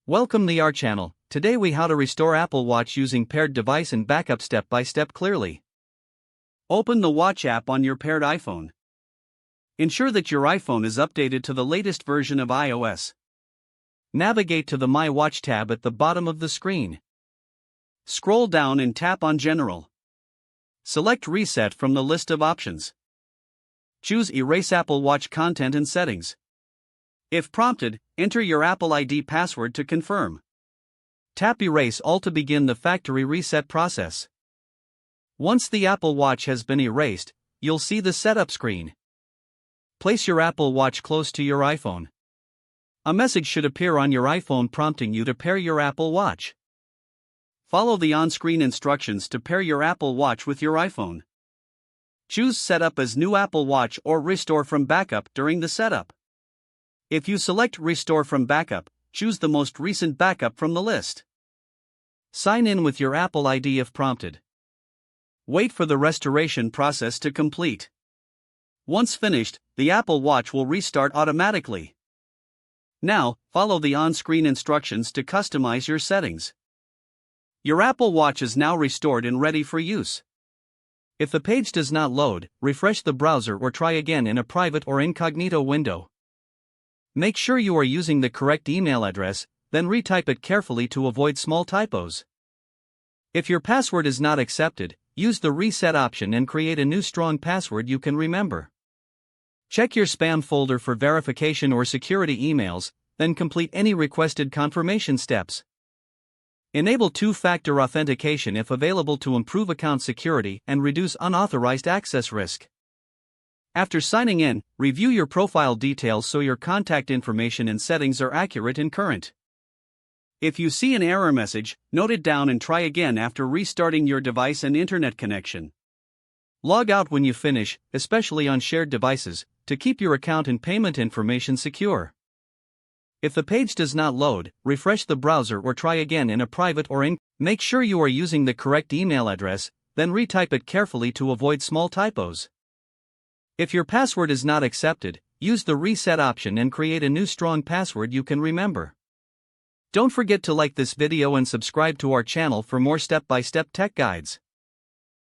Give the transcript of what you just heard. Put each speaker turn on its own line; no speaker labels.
Welcome to our channel. Today we how to restore Apple Watch using paired device and backup step by step clearly. Open the Watch app on your paired iPhone. Ensure that your iPhone is updated to the latest version of iOS. Navigate to the My Watch tab at the bottom of the screen. Scroll down and tap on General. Select Reset from the list of options. Choose Erase Apple Watch content and settings. If prompted, enter your Apple ID password to confirm. Tap Erase All to begin the factory reset process. Once the Apple Watch has been erased, you'll see the setup screen. Place your Apple Watch close to your iPhone. A message should appear on your iPhone prompting you to pair your Apple Watch. Follow the on-screen instructions to pair your Apple Watch with your iPhone. Choose Setup as New Apple Watch or Restore from Backup during the setup. If you select Restore from Backup, choose the most recent backup from the list. Sign in with your Apple ID if prompted. Wait for the restoration process to complete. Once finished, the Apple Watch will restart automatically. Now, follow the on-screen instructions to customize your settings. Your Apple Watch is now restored and ready for use. If the page does not load, refresh the browser or try again in a private or incognito window. Make sure you are using the correct email address, then retype it carefully to avoid small typos. If your password is not accepted, use the reset option and create a new strong password you can remember. Check your spam folder for verification or security emails, then complete any requested confirmation steps. Enable two-factor authentication if available to improve account security and reduce unauthorized access risk. After signing in, review your profile details so your contact information and settings are accurate and current. If you see an error message, note it down and try again after restarting your device and internet connection. Log out when you finish, especially on shared devices, to keep your account and payment information secure. If the page does not load, refresh the browser or try again in a private or Make sure you are using the correct email address, then retype it carefully to avoid small typos. If your password is not accepted, use the reset option and create a new strong password you can remember. Don't forget to like this video and subscribe to our channel for more step-by-step tech guides.